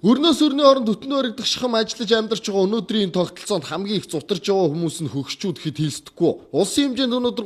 Өрнөөс өрнөө оронд өтнө өргөдөх шахам ажиллаж амьдарч байгаа өнөөдрийн тогтолцоонд хамгийн их зутарч байгаа хүмүүс нь хөгшчүүд гэхэд хэлсдэхгүй. Улсын хэмжээнд өнөөдөр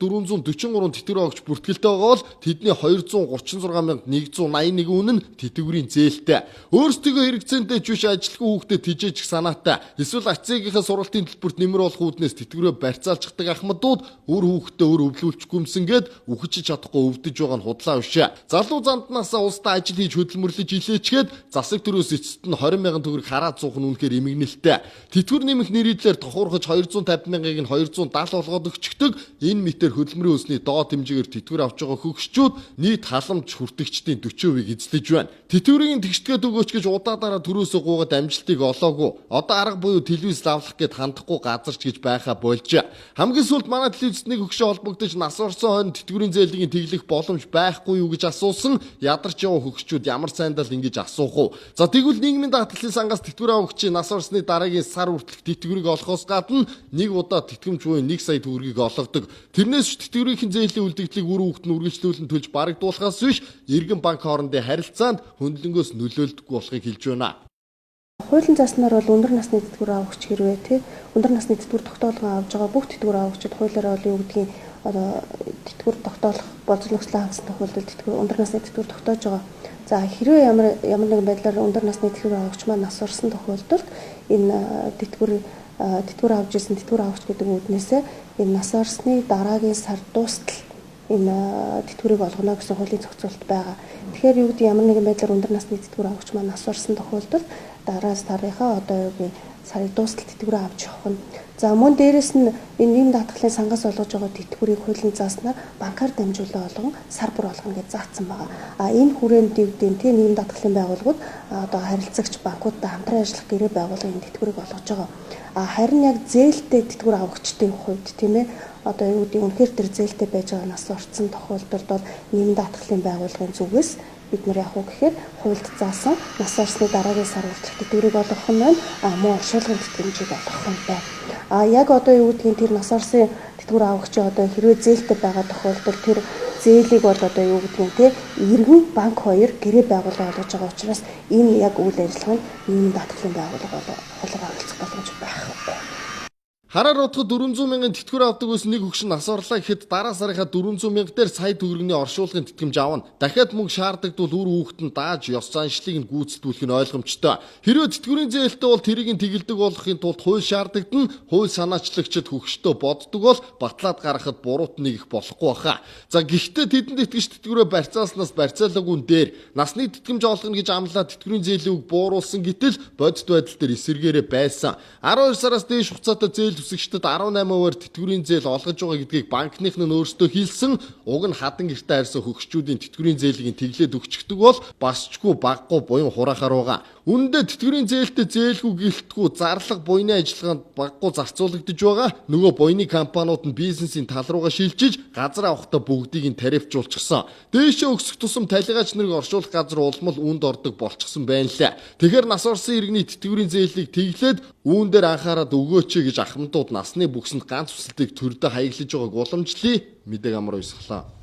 388,443 тэтгэврийн огч бүртгэлтэй байгаа бол тэдний 236,181 үнэ нь тэтгэврийн зээлтэй. Өөрсдөө хэрэгцээндээ ч биш ажилтгүй хүүхдэд тижээжих санаатай. Эсвэл АЦ-ийнхаа сургалтын төлбөрт нэмэр болох үүднээс тэтгэврээ барьцаалчихдаг ахмадууд өөр хүүхдэд өөр өвлүүлчихгүй юмсангээд үхэж чадахгүй өвдөж байгаа нь худлаа бишээ. Залуу занднаасаа улстай ажил хийж хөдөлмөрлөж илээчгээд засаг төрөөс эцэст нь 20,000 төгрөг хараад зуух нь үнэхээр эмгэнэлтэй. Тэтгэвэр нэмэх нэрийдлэр тохуурхаж 250,000-ыг нь 270 болгоод өгчдөг. Энэ мэтэр хөдөлмөрийн өсний доод хэмжээгээр тэтгэвэр авч байгаа хөгшчүүд нийт халамж хүртэгчдийн 40%-ийг эзлэж байна. Тэтгэврийн тэгшдэгэд өгөөч гэж удаадараа төрөөсөө гуугаад амжилтыг олоогүй. Одоо арга буюу телевиз лавлах гэд хандахгүй газарч гэж байхаа болжээ. Хамгийн сүүлд манай телевизэд нэг хөгшөө холбогдож нас орсон хойно тэтгэврийн зээлийг тэглэх боломж байхгүй юу гэж асуусан. Ядарч яваа хөгшчүүд ямар сайндаа л ингэж асуух уу. За тэгвэл нийгмийн даатгалын сангаас тэтгэвэр авагчийн нас орсны дараагийн сар хүртэлх тэтгэврийг олохоос гадна нэг удаа тэтгэмж буюу 1 сая төгрөгийг олгодог. Тэрнээс тэтгэврийн зээлийн үлдэгдлийг үр хүүхэд нь үргэлжлүүлэн төлж барагдуулахаас биш иргэн банк хоорондын харилцаанд хөндлөнгөөс нөлөөлдөггүй болохыг хэлж байна. Хуулийн зааснаар бол өндөр насны тэтгэвэр авагч хэрвээ өндөр насны тэтгэвэр тогтоолгоо авж байгаа бүх тэтгэвэр авагчид хуулиараа юу гэдгийг тэтгэвэр тогтоолох боловсролтой хангасан тохиолдолд тэтгэвэр өндөр насны тэтгэвэр тогтоож байгаа. За хэрвээ ямар нэгэн байдлаар өндөр насны тэтгэвэр авагч маань нас орсон тохиолдолд энэ тэтгэвэр авж ирсэн тэтгэвэр авагч гэдэг үүднээсээ энэ нас орсны дараагийн сар дуустал энэ тэтгэврийг олгоно гэсэн хуулийн зохицуулалт байгаа. Тэгэхээр юу гэдэг ямар нэгэн байдлаар өндөр насны тэтгэвэр авагч маань нас орсон тохиолдолд дараа сарынхаа сарын дуустал тэтгэврээ авч явах нь. За мөн дээрэс нь энэ нийгэм даатгалын сангаас олгож байгаа тэтгэврийг хуулийн зааснаар банкар дамжуулан олгон сар бүр олгоно гэж заасан байгаа. Энэ хүрээнд нийгэм даатгалын байгууллагууд харилцагч банкудтай хамтран ажиллах гэрээ байгуулгын энэ тэтгэврийг олгож байгаа. Харин яг зээлтэй тэтгэвэр авагчдын хувьд тийм ээ үнэхээр тэр зээлтэй байж байгаа нас орсон тохиолдолд бол нийгэм даатгалын байгууллагын зүгээс бид нар яг уу гэхээр хуульд заасан нас орсны дараагийн сар хүртэлх тэтгэврийг олгох нь байна. Мөн оршуулгын тэтгэмжийг олгох нь байна. Яг юу гэдгийг тэр нас орсон тэтгэвэр авагч хэрвээ зээлтэй байгаа тохиолдолд тэр зээлийг бол юу гэдгийг иргэн банк хоёр гэрээ байгуулалт олгож байгаа учраас энэ яг үйл ажиллагаа нь нийгэм даатгалын байгууллага хулгай харилцах боломж байхгүй. Хараар утгад 400,000 тэтгэвэр авдаг ус нэг хөгшин нас орлоо гэхэд дараа сарынхаа 400,000 дээр сая төгрөгийн оршуулгын тэтгэмж авна. Дахиад мөнгө шаардагдвал үр хүүхэд нь дааж ёс заншлыг нь гүйцэтгүүлэх нь ойлгомжтой. Хэрвээ тэтгэврийн зээлтэй бол тэрийг нь тэгэлдэг болохын тулд хууль шаардагдана. Хууль санаачлагчид хөгштөө боддог бол батлаад гаргахад буруут нэгэх болохгүй баха. За гэхдээ тэдэнд итгэж тэтгэврээ барьцааснаас барьцаалаггүй дээр насны тэтгэмж олгоно гэж амлаад тэтгэврийн зээлийг бууруулсан гэтэл бодит байдал дээр эсэргээрээ байсан. 12 сараас дээш хугацаатай зээл үсэгчдэд 18%-аар тэтгэврийн зээл олгож байгаа гэдгийг банкных нь өөрсдөө хэлсэн. Уг нь хадан гэртээ харьсан хөгшчүүдийн тэтгэврийн зээлийг тэглээд өгчдөг бол басчгүй баггүй буян хураахаар байгаа. Үүндээ тэтгэврийн зээлтэй зээлгүй гэлтгүй зарлага буйны ажиллагаанд баггүй зарцуулагдж байгаа. Нөгөө буйны компаниуд нь бизнесийн тал руугаа шилжиж газар авахдаа бүгдийг нь тарифжуулчихсан. Дээшээ өксөх тусам талигаач нарыг оршуулах газар улмал үүнд ордог болчихсон байна лээ. Тэгэхээр нас орсон иргэний тэтгэврийн зээлийг тэглээд үүн дээр анхаарад өгөөч гэж ахмадууд насны бүксэнд ганц хүсэлтийг төрдө хаяглаж байгааг уламжлая. Мэдээг амар уйсгалаа.